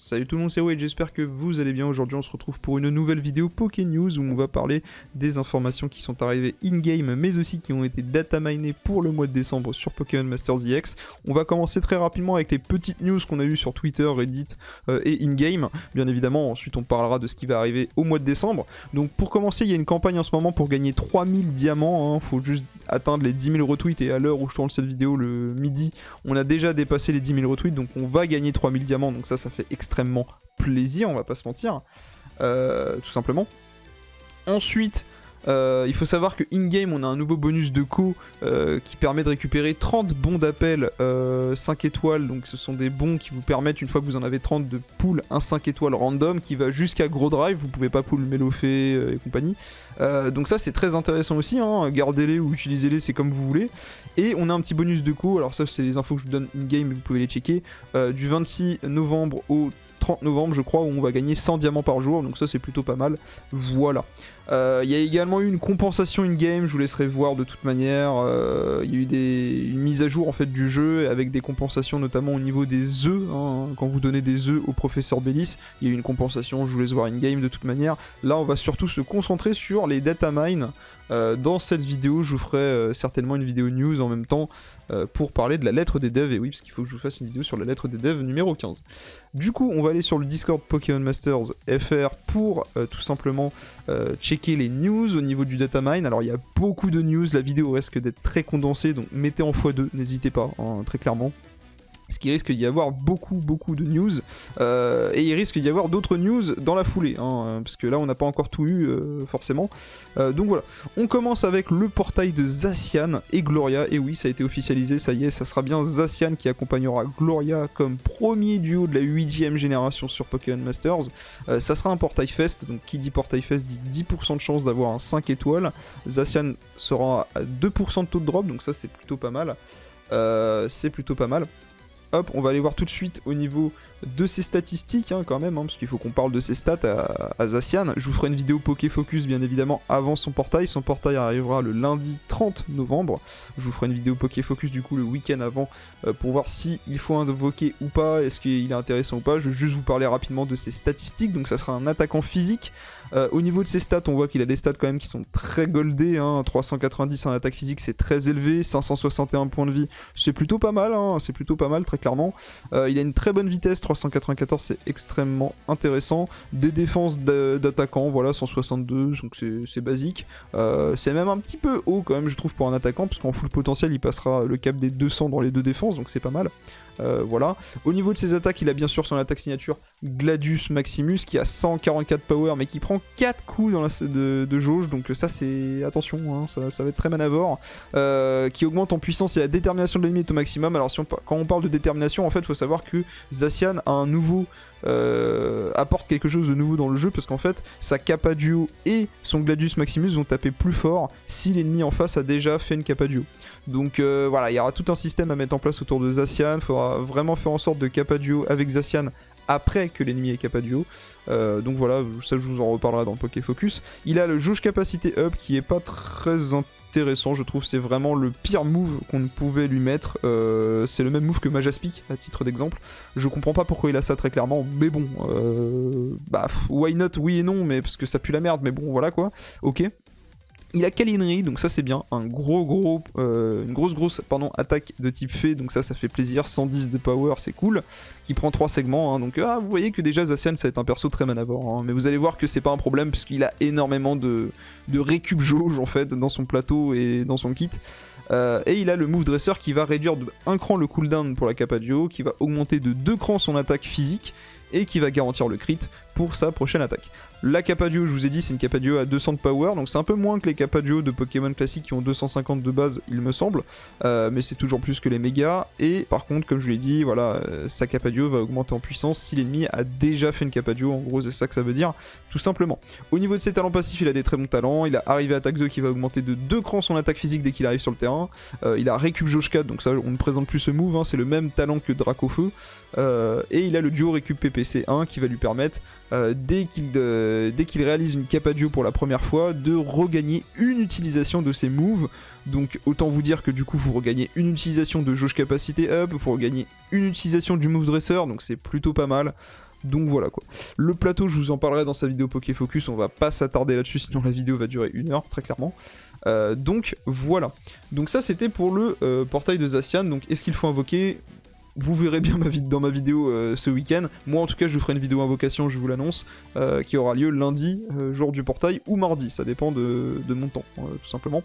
Salut tout le monde, c'est Wade, j'espère que vous allez bien. Aujourd'hui on se retrouve pour une nouvelle vidéo Poké News où on va parler des informations qui sont arrivées in-game mais aussi qui ont été data minées pour le mois de décembre sur Pokémon Masters EX. On va commencer très rapidement avec les petites news qu'on a eues sur Twitter, Reddit et in-game. Bien évidemment, ensuite on parlera de ce qui va arriver au mois de décembre. Donc pour commencer, il y a une campagne en ce moment pour gagner 3000 diamants, hein. Faut juste atteindre les 10 000 retweets et à l'heure où je tourne cette vidéo, le midi, on a déjà dépassé les 10 000 retweets, donc on va gagner 3000 diamants, donc ça fait extrêmement plaisir, on va pas se mentir, tout simplement. Ensuite, il faut savoir que in-game on a un nouveau bonus de co qui permet de récupérer 30 bons d'appel 5 étoiles, donc ce sont des bons qui vous permettent, une fois que vous en avez 30, de pull un 5 étoiles random qui va jusqu'à gros drive, vous pouvez pas pull Mélofée et compagnie. Donc ça c'est très intéressant aussi, hein. Gardez-les ou utilisez-les, c'est comme vous voulez. Et on a un petit bonus de co, alors ça c'est les infos que je vous donne in-game, vous pouvez les checker, du 26 novembre au 30 novembre je crois, où on va gagner 100 diamants par jour, donc ça c'est plutôt pas mal, voilà. Il y a également eu une compensation in-game, je vous laisserai voir de toute manière, il y a eu une mise à jour en fait du jeu, avec des compensations notamment au niveau des œufs, hein. Quand vous donnez des œufs au professeur Bellis, il y a eu une compensation, je vous laisse voir in-game de toute manière. Là on va surtout se concentrer sur les data mines. Dans cette vidéo je vous ferai certainement une vidéo news en même temps pour parler de la lettre des devs, et oui parce qu'il faut que je vous fasse une vidéo sur la lettre des devs numéro 15. Du coup on va aller sur le Discord Pokémon Masters FR pour tout simplement checker les news au niveau du data mine. Alors il y a beaucoup de news, la vidéo risque d'être très condensée, donc mettez en x2, n'hésitez pas, hein, très clairement. Parce qu'il risque d'y avoir beaucoup de news, et il risque d'y avoir d'autres news dans la foulée, hein, parce que là on n'a pas encore tout eu forcément. Donc voilà, on commence avec le portail de Zacian et Gloria, et oui ça a été officialisé, ça y est, ça sera bien Zacian qui accompagnera Gloria comme premier duo de la 8ème génération sur Pokémon Masters. Ça sera un portail fest, donc qui dit portail fest dit 10% de chance d'avoir un 5 étoiles. Zacian sera à 2% de taux de drop, donc ça c'est plutôt pas mal. Hop, on va aller voir tout de suite au niveau de ses statistiques, hein, quand même, hein, parce qu'il faut qu'on parle de ses stats à Zacian. Je vous ferai une vidéo Pokéfocus bien évidemment avant son portail. Son portail arrivera le lundi 30 novembre. Je vous ferai une vidéo Pokéfocus du coup le week-end avant pour voir si il faut invoquer ou pas, est-ce qu'il est intéressant ou pas. Je vais juste vous parler rapidement de ses statistiques. Donc ça sera un attaquant physique. Au niveau de ses stats, on voit qu'il a des stats quand même qui sont très goldés, hein. 390 en attaque physique, c'est très élevé. 561 points de vie, c'est plutôt pas mal, hein. C'est plutôt pas mal, très clairement. Il a une très bonne vitesse, 394, c'est extrêmement intéressant. Des défenses d'attaquant, voilà, 162, donc c'est basique. C'est même un petit peu haut quand même, je trouve, pour un attaquant, parce qu'en full potentiel, il passera le cap des 200 dans les deux défenses, donc c'est pas mal. Voilà. Au niveau de ses attaques, il a bien sûr son attaque signature Gladius Maximus qui a 144 power mais qui prend 4 coups dans de jauge, donc ça c'est... attention, hein, ça va être très manavore, qui augmente en puissance et la détermination de l'ennemi est au maximum. Alors quand on parle de détermination, en fait il faut savoir que Zacian a un nouveau... apporte quelque chose de nouveau dans le jeu, parce qu'en fait sa Kappa Duo et son Gladius Maximus vont taper plus fort si l'ennemi en face a déjà fait une Kappa Duo. Donc voilà, il y aura tout un système à mettre en place autour de Zacian. Il faudra vraiment faire en sorte de Kappa Duo avec Zacian après que l'ennemi ait Kappa Duo. Donc voilà, ça je vous en reparlerai dans le Pokéfocus. Il a le jauge capacité up qui est pas très intéressant, je trouve. C'est vraiment le pire move qu'on ne pouvait lui mettre. C'est le même move que Majaspic à titre d'exemple. Je comprends pas pourquoi il a ça très clairement, mais bon, why not, oui et non, mais parce que ça pue la merde, mais bon voilà quoi, ok. Il a Câlinerie, donc ça c'est bien, une grosse attaque de type fée, donc ça fait plaisir, 110 de power, c'est cool, qui prend 3 segments, hein, donc vous voyez que déjà Zacian ça va être un perso très manavore, hein, mais vous allez voir que c'est pas un problème, puisqu'il a énormément de récup jauge en fait, dans son plateau et dans son kit. Et il a le move dresseur qui va réduire de 1 cran le cooldown pour la Kappa Duo, qui va augmenter de 2 crans son attaque physique, et qui va garantir le crit pour sa prochaine attaque. La Kappa Duo, je vous ai dit, c'est une Kappa Duo à 200 de power, donc c'est un peu moins que les Kappa Duo de Pokémon classiques qui ont 250 de base, il me semble, mais c'est toujours plus que les mégas. Et par contre, comme je l'ai dit, voilà, sa Kappa Duo va augmenter en puissance si l'ennemi a déjà fait une Kappa Duo, en gros c'est ça que ça veut dire, tout simplement. Au niveau de ses talents passifs, il a des très bons talents, il a arrivé attaque 2 qui va augmenter de 2 crans son attaque physique dès qu'il arrive sur le terrain, il a récup jauge 4, donc ça on ne présente plus ce move, hein, c'est le même talent que Dracofeu, et il a le duo récup PPC 1 qui va lui permettre, dès qu'il réalise une Kappa Duo pour la première fois, de regagner une utilisation de ses moves. Donc autant vous dire que du coup vous regagnez une utilisation de jauge capacité up, vous regagnez une utilisation du move dresser, donc c'est plutôt pas mal. Donc voilà quoi. Le plateau, je vous en parlerai dans sa vidéo Pokéfocus, on va pas s'attarder là-dessus, sinon la vidéo va durer 1 heure, très clairement. Donc voilà. Donc ça c'était pour le portail de Zacian. Donc est-ce qu'il faut invoquer ? Vous verrez bien dans ma vidéo ce week-end. Moi en tout cas je vous ferai une vidéo invocation, je vous l'annonce, qui aura lieu lundi, jour du portail, ou mardi, ça dépend de mon temps, tout simplement.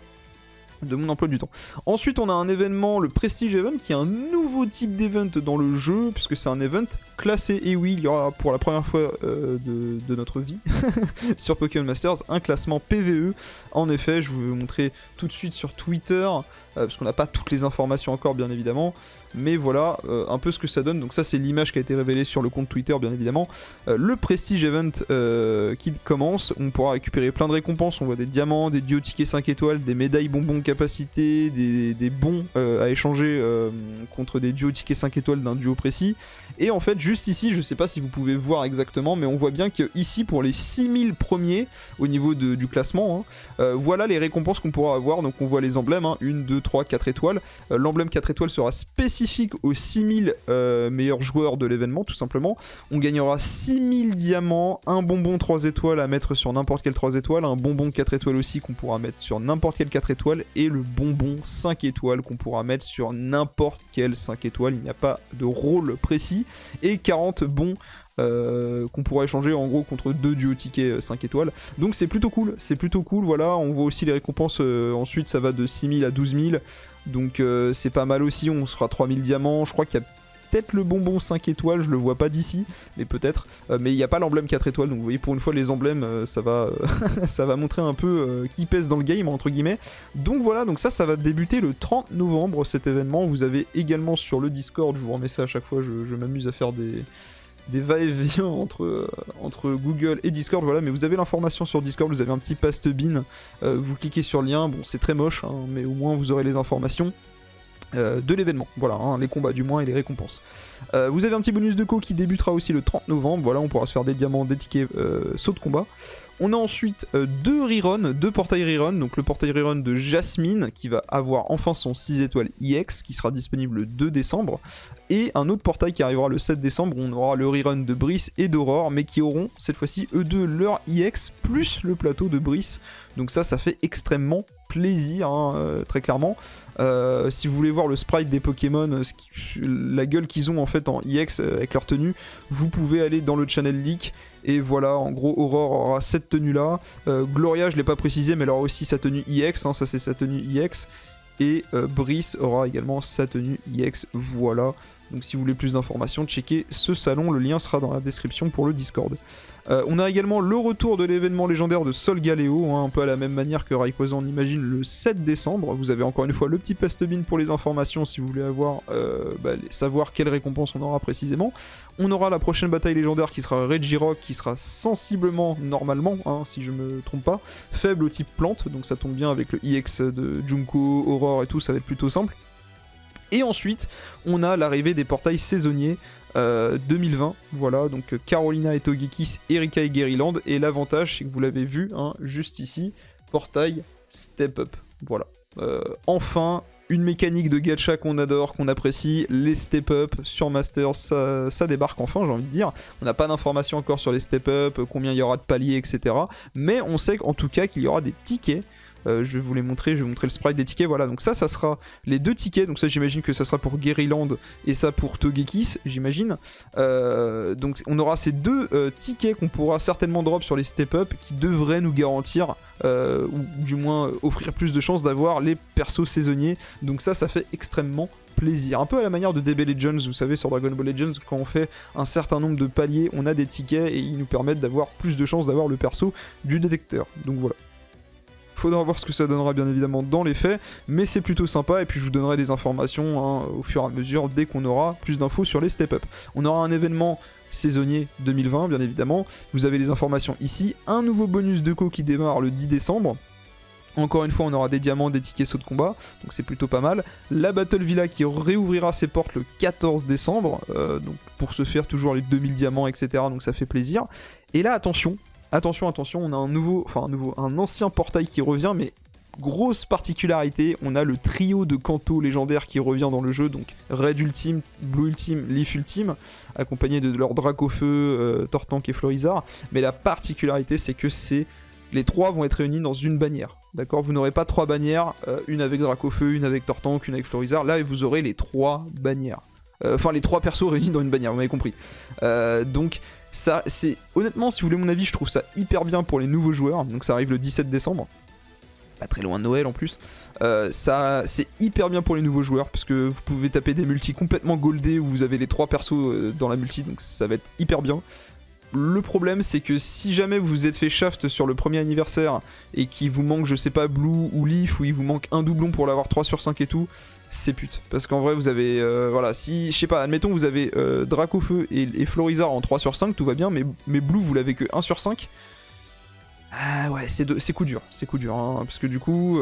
De mon emploi du temps. Ensuite on a un événement, le Prestige Event, qui est un nouveau type d'event dans le jeu, puisque c'est un event classé, et oui, il y aura pour la première fois de notre vie, sur Pokémon Masters, un classement PVE. En effet, je vais vous montrer tout de suite sur Twitter, parce qu'on n'a pas toutes les informations encore bien évidemment, mais voilà un peu ce que ça donne. Donc ça c'est l'image qui a été révélée sur le compte Twitter bien évidemment. Le Prestige Event qui commence, on pourra récupérer plein de récompenses, on voit des diamants, des duos tickets 5 étoiles, des médailles bonbons capacité, des bons à échanger contre des duos tickets 5 étoiles d'un duo précis. Et en fait juste ici, je sais pas si vous pouvez voir exactement, mais on voit bien que ici pour les 6000 premiers au niveau du classement, voilà les récompenses qu'on pourra avoir. Donc on voit les emblèmes, 1, 2, 3, 4 étoiles. L'emblème 4 étoiles sera spécifique aux 6000 meilleurs joueurs de l'événement tout simplement. On gagnera 6000 diamants, un bonbon 3 étoiles à mettre sur n'importe quelle 3 étoiles, un bonbon 4 étoiles aussi qu'on pourra mettre sur n'importe quelle 4 étoiles, et le bonbon 5 étoiles qu'on pourra mettre sur n'importe quelle 5 étoiles, il n'y a pas de rôle précis, et 40 bons qu'on pourra échanger en gros contre 2 duos tickets 5 étoiles. Donc c'est plutôt cool, voilà. On voit aussi les récompenses, ensuite ça va de 6000 à 12000, donc c'est pas mal aussi. On se fera 3000 diamants, je crois qu'il y a peut-être le bonbon 5 étoiles, je le vois pas d'ici, mais peut-être, mais il n'y a pas l'emblème 4 étoiles, donc vous voyez pour une fois les emblèmes ça va ça va montrer un peu qui pèse dans le game entre guillemets. Donc voilà, donc ça va débuter le 30 novembre cet événement. Vous avez également sur le Discord, je vous remets ça à chaque fois, je m'amuse à faire des va-et-vient entre Google et Discord, voilà, mais vous avez l'information sur Discord, vous avez un petit Pastebin, vous cliquez sur le lien, bon c'est très moche, mais au moins vous aurez les informations de l'événement, voilà, les combats du moins et les récompenses. Vous avez un petit bonus de co qui débutera aussi le 30 novembre, voilà, on pourra se faire des diamants, des tickets saut de combat. On a ensuite deux portails rerun, donc le portail rerun de Jasmine qui va avoir enfin son 6 étoiles EX qui sera disponible le 2 décembre, et un autre portail qui arrivera le 7 décembre où on aura le rerun de Brice et d'Aurore, mais qui auront cette fois-ci eux deux leur EX plus le plateau de Brice, donc ça fait extrêmement plaisir, très clairement. Si vous voulez voir le sprite des Pokémon, la gueule qu'ils ont en fait en EX avec leur tenue, vous pouvez aller dans le channel leak, et voilà, en gros Aurore aura cette tenue là, Gloria je l'ai pas précisé mais elle aura aussi sa tenue EX, ça c'est sa tenue EX, et Brice aura également sa tenue EX, voilà. Donc si vous voulez plus d'informations, checkez ce salon, le lien sera dans la description pour le Discord. On a également le retour de l'événement légendaire de Solgaleo, un peu à la même manière que Rayquaza on imagine, le 7 décembre. Vous avez encore une fois le petit Pastebin pour les informations si vous voulez avoir savoir quelle récompense on aura précisément. On aura la prochaine bataille légendaire qui sera Regirock, qui sera sensiblement, normalement, si je me trompe pas, faible au type plante, donc ça tombe bien avec le EX de Junko, Aurore et tout, ça va être plutôt simple. Et ensuite, on a l'arrivée des portails saisonniers 2020, voilà, donc Carolina et Togekiss, Erika et Guerryland, et l'avantage, c'est que vous l'avez vu, juste ici, portail Step Up, voilà. Enfin, une mécanique de gacha qu'on adore, qu'on apprécie, les Step Up sur Masters, ça débarque enfin, j'ai envie de dire. On n'a pas d'informations encore sur les Step Up, combien il y aura de paliers, etc. Mais on sait en tout cas qu'il y aura des tickets. Je vais vous les montrer, je vais vous montrer le sprite des tickets, voilà, donc ça sera les deux tickets, donc ça j'imagine que ça sera pour Guerryland et ça pour Togekiss, j'imagine. Donc on aura ces deux tickets qu'on pourra certainement drop sur les step up qui devraient nous garantir, ou du moins offrir plus de chances d'avoir les persos saisonniers, donc ça fait extrêmement plaisir. Un peu à la manière de DB Legends, vous savez, sur Dragon Ball Legends, quand on fait un certain nombre de paliers, on a des tickets et ils nous permettent d'avoir plus de chances d'avoir le perso du détecteur, donc voilà. Faudra voir ce que ça donnera bien évidemment dans les faits, mais c'est plutôt sympa, et puis je vous donnerai des informations au fur et à mesure dès qu'on aura plus d'infos sur les step-up. On aura un événement saisonnier 2020 bien évidemment, vous avez les informations ici, un nouveau bonus de co qui démarre le 10 décembre. Encore une fois, on aura des diamants, des tickets saut de combat, donc c'est plutôt pas mal. La Battle Villa qui réouvrira ses portes le 14 décembre, donc pour se faire toujours les 2000 diamants, etc. Donc ça fait plaisir. Et là, attention, on a un ancien portail qui revient, mais grosse particularité, on a le trio de Kanto légendaire qui revient dans le jeu, donc Red Ultime, Blue Ultime, Leaf Ultime, accompagné de leur Dracofeu, Tortank et Florizarre. Mais la particularité, c'est que les trois vont être réunis dans une bannière. D'accord, vous n'aurez pas 3 bannières, une avec Dracofeu, une avec Tortank, une avec Florizarre. Là, vous aurez les 3 bannières. Enfin, les 3 persos réunis dans une bannière, vous m'avez compris. Donc, ça, c'est honnêtement, si vous voulez mon avis, je trouve ça hyper bien pour les nouveaux joueurs. Donc, ça arrive le 17 décembre. Pas très loin de Noël en plus. Ça, c'est hyper bien pour les nouveaux joueurs parce que vous pouvez taper des multis complètement goldés où vous avez les 3 persos dans la multi, donc ça va être hyper bien. Le problème, c'est que si jamais vous vous êtes fait shaft sur le premier anniversaire et qu'il vous manque, je sais pas, Blue ou Leaf, ou il vous manque un doublon pour l'avoir 3 sur 5 et tout, c'est pute. Parce qu'en vrai, vous avez, voilà, si, je sais pas, admettons, vous avez Dracofeu et Florizarre en 3 sur 5, tout va bien, mais Blue, vous l'avez que 1 sur 5. Ah ouais, c'est coup dur, hein, parce que du coup,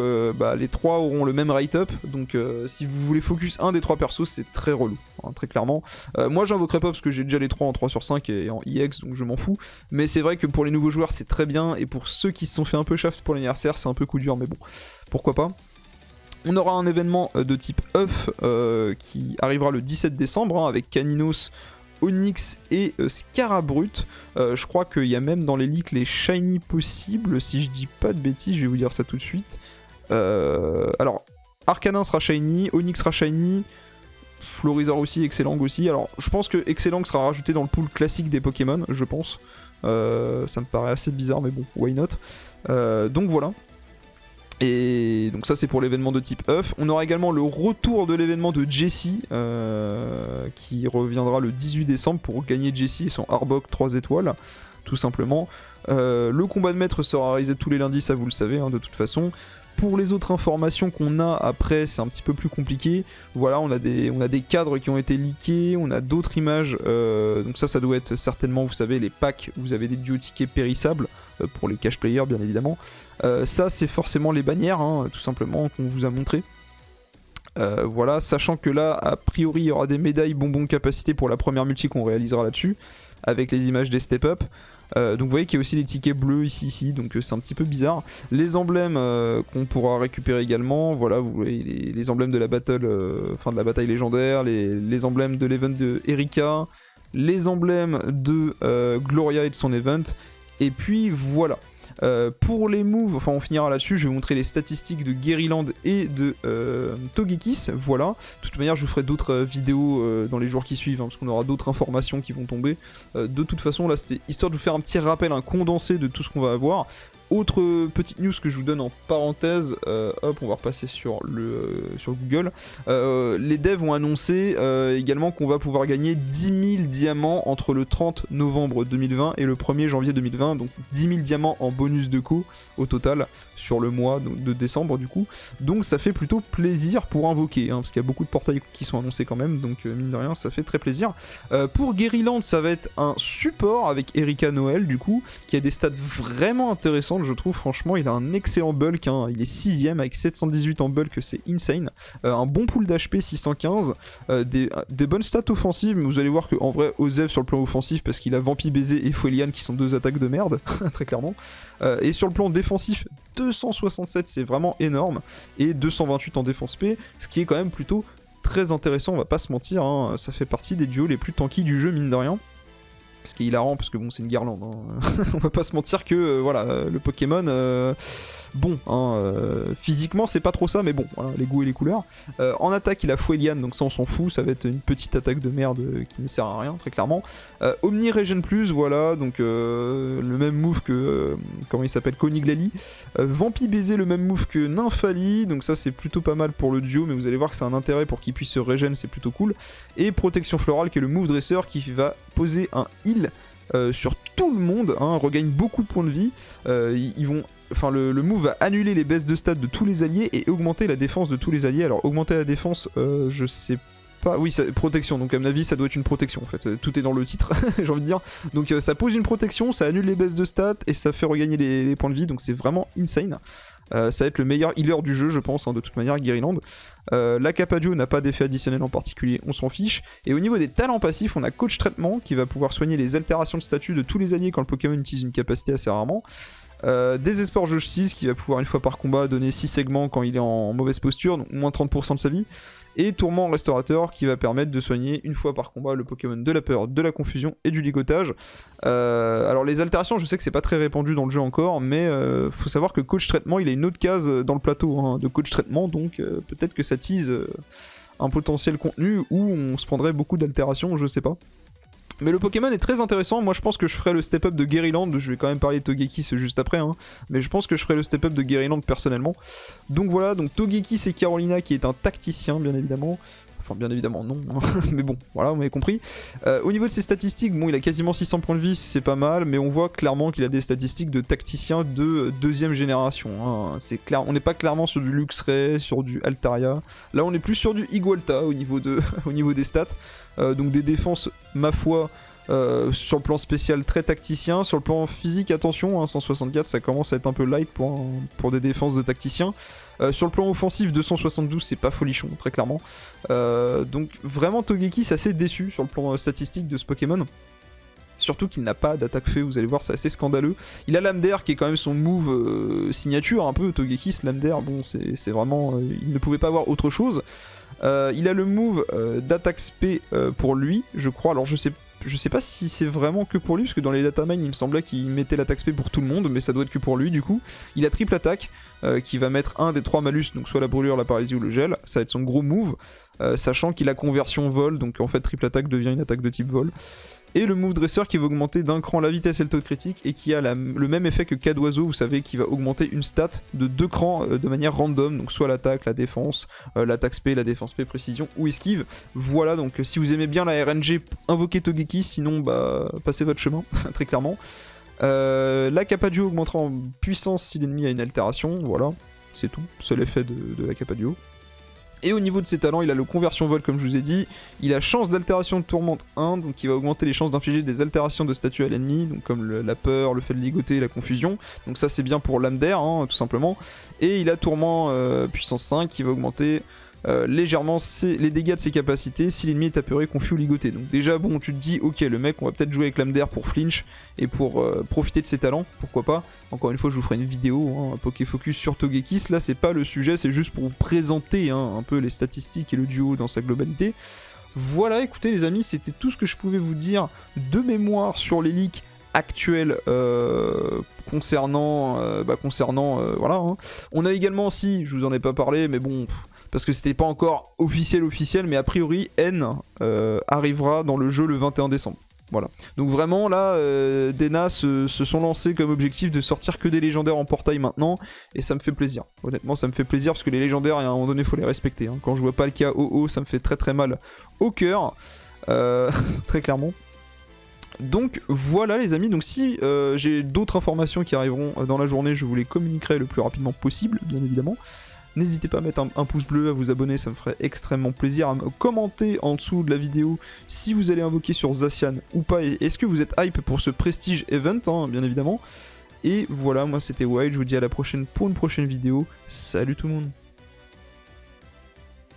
les 3 auront le même rate-up, donc si vous voulez focus un des 3 persos, c'est très relou, hein, très clairement. Moi j'invoquerai pas parce que j'ai déjà les 3 en 3 sur 5 et en EX, donc je m'en fous, mais c'est vrai que pour les nouveaux joueurs c'est très bien, et pour ceux qui se sont fait un peu shaft pour l'anniversaire, c'est un peu coup dur, mais bon, pourquoi pas. On aura un événement de type œuf qui arrivera le 17 décembre, hein, avec Caninos, Onyx et Scarabrut. Je crois qu'il y a même dans les leaks les shiny possibles, si je dis pas de bêtises, je vais vous dire ça tout de suite. Alors, Arcanin sera shiny, Onyx sera shiny, Florizarre aussi, Excellang aussi. Alors, je pense que Excellang sera rajouté dans le pool classique des Pokémon, je pense. Ça me paraît assez bizarre, mais bon, why not. Donc voilà. Et donc ça c'est pour l'événement de type œuf. On aura également le retour de l'événement de Jessie qui reviendra le 18 décembre pour gagner Jessie et son Arbok 3 étoiles, tout simplement. Le combat de maître sera réalisé tous les lundis, ça vous le savez, hein, de toute façon. Pour les autres informations qu'on a après, c'est un petit peu plus compliqué. Voilà, on a des cadres qui ont été leakés, on a d'autres images. Donc ça doit être certainement, vous savez, les packs où vous avez des duo tickets périssables pour les cash players, bien évidemment. Ça, c'est forcément les bannières, hein, tout simplement, qu'on vous a montré. Voilà, sachant que là, a priori, il y aura des médailles bonbons capacité pour la première multi qu'on réalisera là-dessus, avec les images des step-up. Donc vous voyez qu'il y a aussi les tickets bleus ici, donc c'est un petit peu bizarre. Les emblèmes qu'on pourra récupérer également, voilà, vous voyez les emblèmes de la battle, de la bataille légendaire, les emblèmes de l'event de Erika, les emblèmes de Gloria et de son event, et puis voilà. Pour les moves, enfin on finira là-dessus, je vais vous montrer les statistiques de Guerryland et de Togekiss, voilà. De toute manière je vous ferai d'autres vidéos dans les jours qui suivent, hein, parce qu'on aura d'autres informations qui vont tomber. De toute façon là c'était histoire de vous faire un petit rappel, un condensé de tout ce qu'on va avoir. Autre petite news que je vous donne en parenthèse, hop, on va repasser sur Google. Les devs ont annoncé également qu'on va pouvoir gagner 10 000 diamants entre le 30 novembre 2020 et le 1er janvier 2020. Donc 10 000 diamants en bonus de co au total sur le mois de décembre du coup. Donc ça fait plutôt plaisir pour invoquer, hein, parce qu'il y a beaucoup de portails qui sont annoncés quand même. Donc mine de rien, ça fait très plaisir. Pour Guerryland, ça va être un support avec Erika Noël du coup, qui a des stats vraiment intéressantes. Je trouve, franchement, il a un excellent bulk, hein. Il est 6ème avec 718 en bulk, c'est insane. Un bon pool d'HP 615, des bonnes stats offensives, mais vous allez voir qu'en vrai, Osef sur le plan offensif, parce qu'il a Vampi Baiser et Fouelian qui sont 2 attaques de merde, très clairement. Et sur le plan défensif, 267, c'est vraiment énorme, et 228 en défense P, ce qui est quand même plutôt très intéressant, on va pas se mentir, hein. Ça fait partie des duos les plus tanky du jeu, mine de rien. Ce qui est hilarant parce que bon, c'est une guirlande, hein. On va pas se mentir que voilà, le Pokémon, bon, hein, physiquement c'est pas trop ça, mais bon, voilà, les goûts et les couleurs. En attaque, il a Fouelian, donc ça on s'en fout, ça va être une petite attaque de merde qui ne sert à rien, très clairement. Omni Regen Plus, voilà, donc le même move que, comment il s'appelle, Koniglali. Vampi Baiser, le même move que Nymphali, donc ça c'est plutôt pas mal pour le duo, mais vous allez voir que c'est un intérêt pour qu'il puisse se regen, c'est plutôt cool. Et Protection Florale, qui est le move dresseur qui va poser un heal sur tout le monde, hein, regagne beaucoup de points de vie. Ils vont, enfin le move va annuler les baisses de stats de tous les alliés et augmenter la défense de tous les alliés. Alors augmenter la défense, je sais pas, oui, protection, donc à mon avis ça doit être une protection en fait, tout est dans le titre, j'ai envie de dire. Donc ça pose une protection, ça annule les baisses de stats et ça fait regagner les points de vie, donc c'est vraiment insane. Ça va être le meilleur healer du jeu, je pense, hein, de toute manière, Guerryland. La Capadio n'a pas d'effet additionnel en particulier, on s'en fiche. Et au niveau des talents passifs, on a Coach Traitement qui va pouvoir soigner les altérations de statut de tous les alliés quand le Pokémon utilise une capacité assez rarement. Désespoir Jauge 6 qui va pouvoir une fois par combat donner 6 segments quand il est en mauvaise posture, donc moins 30% de sa vie. Et Tourment Restaurateur qui va permettre de soigner une fois par combat le Pokémon de la peur, de la confusion et du ligotage. Alors les altérations, je sais que c'est pas très répandu dans le jeu encore, mais faut savoir que Coach Traitement, il a une autre case dans le plateau de Coach Traitement, donc peut-être que ça tease un potentiel contenu où on se prendrait beaucoup d'altérations, je sais pas. Mais le Pokémon est très intéressant, moi je pense que je ferai le step-up de Guerryland, je vais quand même parler de Togekiss juste après, mais je pense que je ferai le step-up de Guerryland personnellement. Donc voilà, donc Togekiss et Carolina qui est un tacticien bien évidemment. Enfin bien évidemment non, mais bon, voilà, vous m'avez compris. Au niveau de ses statistiques, bon il a quasiment 600 points de vie, c'est pas mal, mais on voit clairement qu'il a des statistiques de tacticien de deuxième génération. C'est clair, on n'est pas clairement sur du Luxray, sur du Altaria. Là on est plus sur du Igualta au niveau, au niveau des stats. Donc des défenses, ma foi, sur le plan spécial très tacticien. Sur le plan physique, attention, 164 ça commence à être un peu light pour des défenses de tacticien. Sur le plan offensif, 272 c'est pas folichon, très clairement. Donc vraiment Togekiss c'est assez déçu sur le plan statistique de ce Pokémon. Surtout qu'il n'a pas d'attaque fée, vous allez voir, c'est assez scandaleux. Il a Lame d'Air qui est quand même son move signature, un peu, Togekiss, Lame d'Air, bon, c'est vraiment... il ne pouvait pas avoir autre chose. Il a le move d'attaque spé pour lui, je crois, alors je sais pas si c'est vraiment que pour lui, parce que dans les datamines, il me semblait qu'il mettait l'attaque spé pour tout le monde, mais ça doit être que pour lui, du coup. Il a triple attaque, qui va mettre un des 3 malus, donc soit la brûlure, la paralysie ou le gel, ça va être son gros move, sachant qu'il a conversion vol, donc en fait triple attaque devient une attaque de type vol. Et le move dresseur qui va augmenter d'un cran la vitesse et le taux de critique et qui a le même effet que Cas d'oiseau, vous savez, qui va augmenter une stat de 2 crans de manière random, donc soit l'attaque, la défense, l'attaque spé, la défense spé, précision ou esquive. Voilà, donc si vous aimez bien la RNG, invoquez Togekiss, sinon bah passez votre chemin, très clairement. La Capadio augmentera en puissance si l'ennemi a une altération, voilà, c'est tout, c'est l'effet de la Capadio. Et au niveau de ses talents, il a le conversion vol comme je vous ai dit, il a chance d'altération de tourmente 1, donc il va augmenter les chances d'infliger des altérations de statut à l'ennemi, donc comme la peur, le fait de ligoter et la confusion, donc ça c'est bien pour l'âme d'air, tout simplement. Et il a tourment puissance 5 qui va augmenter légèrement les dégâts de ses capacités si l'ennemi est apeuré, confus ou ligoté. Donc déjà bon, tu te dis ok, le mec on va peut-être jouer avec l'âme d'air pour flinch et pour profiter de ses talents, pourquoi pas. Encore une fois je vous ferai une vidéo, un Pokéfocus sur Togekiss, là c'est pas le sujet, c'est juste pour vous présenter un peu les statistiques et le duo dans sa globalité. Voilà, écoutez les amis, c'était tout ce que je pouvais vous dire de mémoire sur les leaks actuels concernant voilà. On a également, si je vous en ai pas parlé, mais bon, parce que c'était pas encore officiel, mais a priori N arrivera dans le jeu le 21 décembre. Voilà. Donc vraiment là, Dena se sont lancés comme objectif de sortir que des légendaires en portail maintenant, et ça me fait plaisir. Honnêtement, ça me fait plaisir parce que les légendaires, à un moment donné, faut les respecter. Quand je vois pas le cas OO, ça me fait très très mal au cœur, très clairement. Donc voilà les amis, donc si j'ai d'autres informations qui arriveront dans la journée, je vous les communiquerai le plus rapidement possible, bien évidemment. N'hésitez pas à mettre un pouce bleu, à vous abonner, ça me ferait extrêmement plaisir, à me commenter en dessous de la vidéo si vous allez invoquer sur Zacian ou pas, et est-ce que vous êtes hype pour ce Prestige Event, bien évidemment. Et voilà, moi c'était Wild, je vous dis à la prochaine pour une prochaine vidéo, salut tout le monde.